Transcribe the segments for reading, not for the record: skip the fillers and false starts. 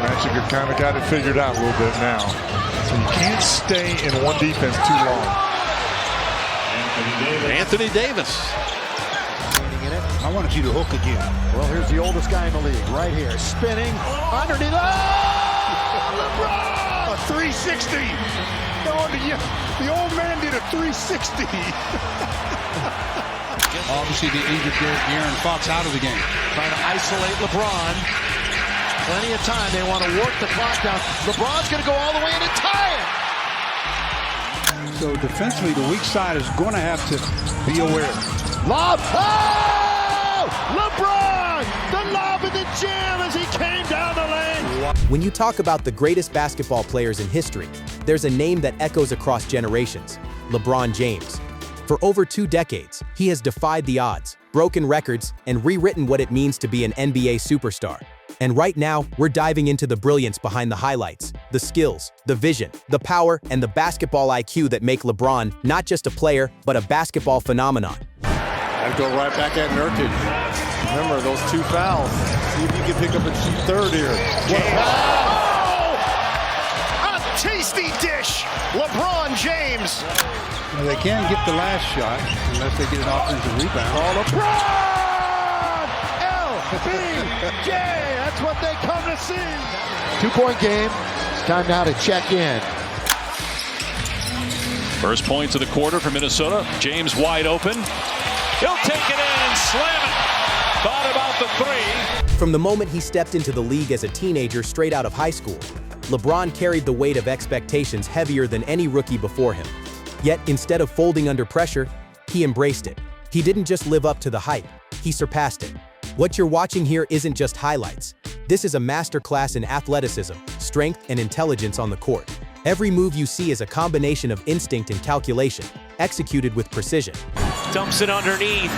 Magic have kind of got it figured out a little bit now. So you can't stay in one defense too long. Anthony Davis. I wanted you to hook again. Well, here's the oldest guy in the league right here, spinning underneath. Oh! LeBron! A 360. The old man did a 360. Obviously, the injured Aaron Fox out of the game. Trying to isolate LeBron. Plenty of time. They want to work the clock down. LeBron's going to go all the way in and tie it. So defensively, the weak side is going to have to be aware. Lob. Oh! LeBron! The lob in the jam as he came down the lane. When you talk about the greatest basketball players in history, there's a name that echoes across generations: LeBron James. For over 2 decades, he has defied the odds, broken records, and rewritten what it means to be an NBA superstar. And right now, we're diving into the brilliance behind the highlights, the skills, the vision, the power, and the basketball IQ that make LeBron not just a player, but a basketball phenomenon. I'd go right back at Nurkic. Remember those 2 fouls. See if you can pick up a cheap third here. Oh! A tasty dish. LeBron James. Well, they can't get the last shot unless they get an offensive rebound. Oh, LeBron! LBJ! That's what they come to see. 2-point game. It's time now to check in. First points of the quarter for Minnesota. James wide open. He'll take it in and slam it. Thought about the 3. From the moment he stepped into the league as a teenager straight out of high school, LeBron carried the weight of expectations heavier than any rookie before him. Yet, instead of folding under pressure, he embraced it. He didn't just live up to the hype, he surpassed it. What you're watching here isn't just highlights. This is a masterclass in athleticism, strength, and intelligence on the court. Every move you see is a combination of instinct and calculation, executed with precision. Dumps it underneath.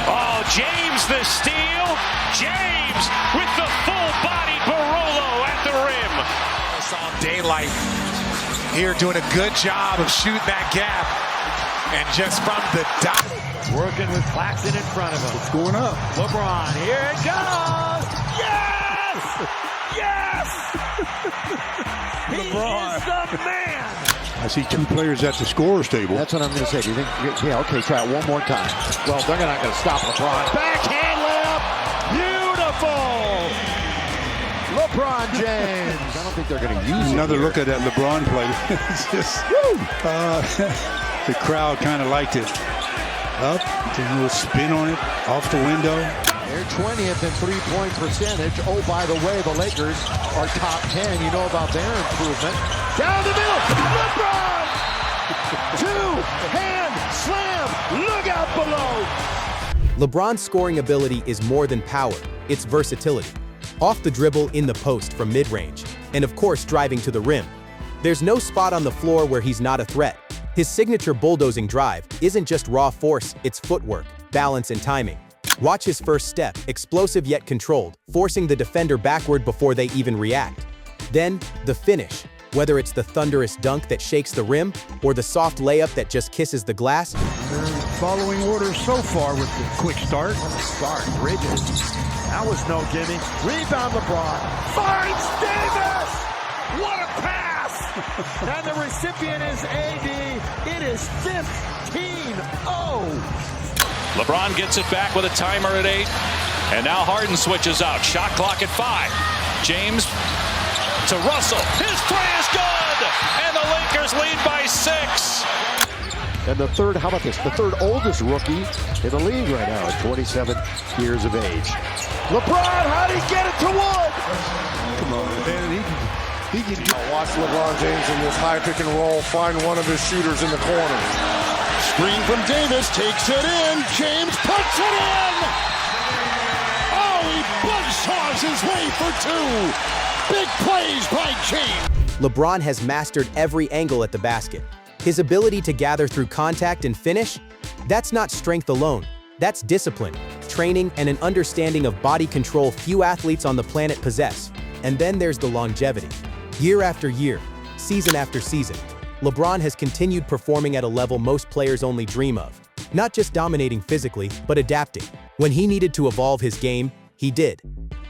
Oh, James the steal. James with the full-body Barolo at the rim. Saw daylight here doing a good job of shooting that gap. And just from the dot. Working with Claxton in front of him. It's going up. LeBron, here it goes! Yes! Yes! He is the man! I see 2 players at the scorer's table. That's what I'm going to say. Do you think, yeah, okay, try it one more time. Well, they're not going to stop LeBron. Backhand layup! Beautiful! LeBron James. I don't think they're going to use Another it look at that LeBron play. It's just, the crowd kind of liked it. Up, did a little spin on it, off the window. They're 20th in three-point percentage. Oh, by the way, the Lakers are top 10. You know about their improvement. Down the middle, LeBron! 2-hand slam, look out below! LeBron's scoring ability is more than power, it's versatility. Off the dribble, in the post from mid-range, and of course driving to the rim. There's no spot on the floor where he's not a threat. His signature bulldozing drive isn't just raw force, it's footwork, balance, and timing. Watch his first step, explosive yet controlled, forcing the defender backward before they even react. Then, the finish. Whether it's the thunderous dunk that shakes the rim, or the soft layup that just kisses the glass. They're following orders so far with the quick start. Start, Bridges. That was no gimme. Rebound LeBron. Finds Davis! What a pass! And the recipient is AD. It is 15-0. LeBron gets it back with a timer at 8. And now Harden switches out. Shot clock at 5. James to Russell. His three is good! And the Lakers lead by 6. And the third, how about this? The third oldest rookie in the league right now at 27 years of age. LeBron, how did he get it to Wood? Come on, man. He can Watch LeBron James in this high pick and roll, find one of his shooters in the corner. Screen from Davis, takes it in. James puts it in! Oh, he buzzsaws his way for 2. Big plays by James. LeBron has mastered every angle at the basket. His ability to gather through contact and finish, that's not strength alone. That's discipline, training, and an understanding of body control few athletes on the planet possess. And then there's the longevity. Year after year, season after season, LeBron has continued performing at a level most players only dream of. Not just dominating physically, but adapting. When he needed to evolve his game, he did.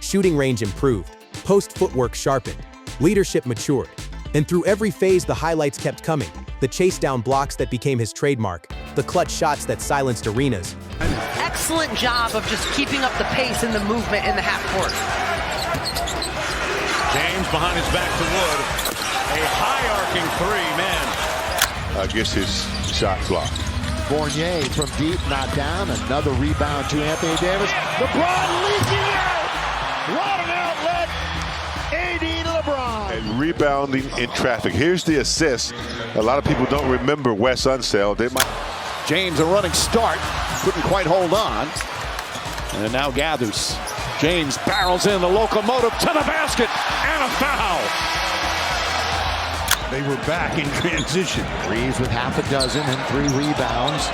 Shooting range improved, post footwork sharpened, leadership matured. And through every phase, the highlights kept coming. The chasedown blocks that became his trademark, the clutch shots that silenced arenas. Excellent job of just keeping up the pace and the movement in the half court. James behind his back to Wood. A high arcing three, man. Against his shot clock. Fournier from deep, not down. Another rebound to Anthony Davis. LeBron leaking out. What an outlet. AD to LeBron. And rebounding in traffic. Here's the assist. A lot of people don't remember Wes Unseld. They might. James a running start. Couldn't quite hold on. And now gathers. James barrels in the locomotive to the basket. And a foul. They were back in transition. Reeves with half a dozen and 3 rebounds.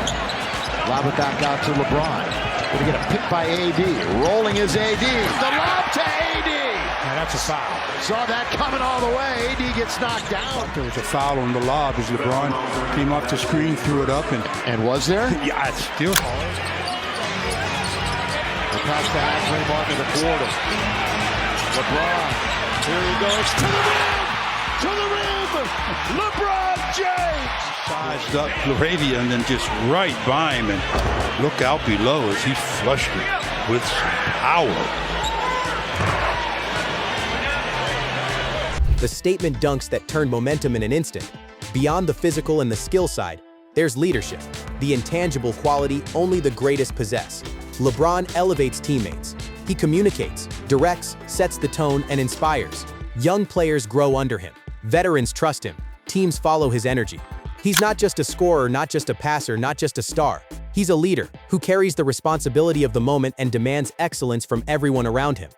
Lob it back out to LeBron. Gonna get a pick by AD. Rolling is AD. The lob to AD. And that's a foul. Saw that coming all the way. AD gets knocked down. There was a foul on the lob as LeBron came up the screen, threw it up, And was there? yeah, it's still. Across the halfway mark of the quarter. LeBron. Here he goes to the rim. To the rim. LeBron James. Sized up Laravia and then just right by him, and look out below as he flushed it with power. The statement dunks that turned momentum in an instant. Beyond the physical and the skill side, there's leadership, the intangible quality only the greatest possess. LeBron elevates teammates. He communicates, directs, sets the tone, and inspires. Young players grow under him. Veterans trust him. Teams follow his energy. He's not just a scorer, not just a passer, not just a star. He's a leader who carries the responsibility of the moment and demands excellence from everyone around him.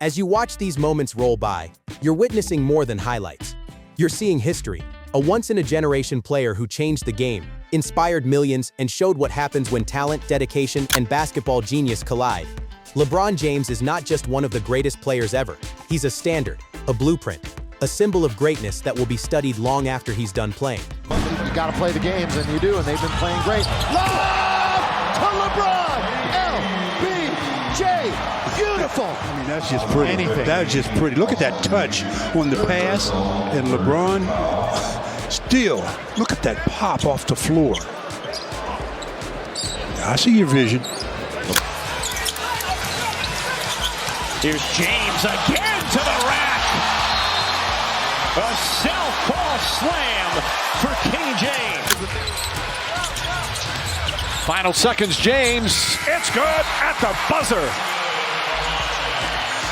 As you watch these moments roll by, you're witnessing more than highlights. You're seeing history, a once-in-a-generation player who changed the game, inspired millions, and showed what happens when talent, dedication, and basketball genius collide. LeBron James is not just one of the greatest players ever. He's a standard, a blueprint, a symbol of greatness that will be studied long after he's done playing. You got to play the games, and you do, and they've been playing great. Lob to LeBron! LBJ! Beautiful! I mean, that's just pretty. Anything. That's just pretty. Look at that touch on the pass, and LeBron still, look at that pop off the floor. I see your vision. Here's James again to the rack. A southpaw slam for King James. Final seconds, James. It's good at the buzzer.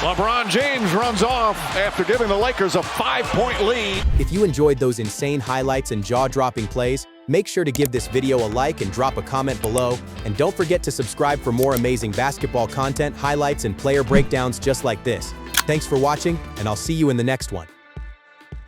LeBron James runs off after giving the Lakers a 5-point lead. If you enjoyed those insane highlights and jaw-dropping plays, make sure to give this video a like and drop a comment below. And don't forget to subscribe for more amazing basketball content, highlights, and player breakdowns just like this. Thanks for watching, and I'll see you in the next one.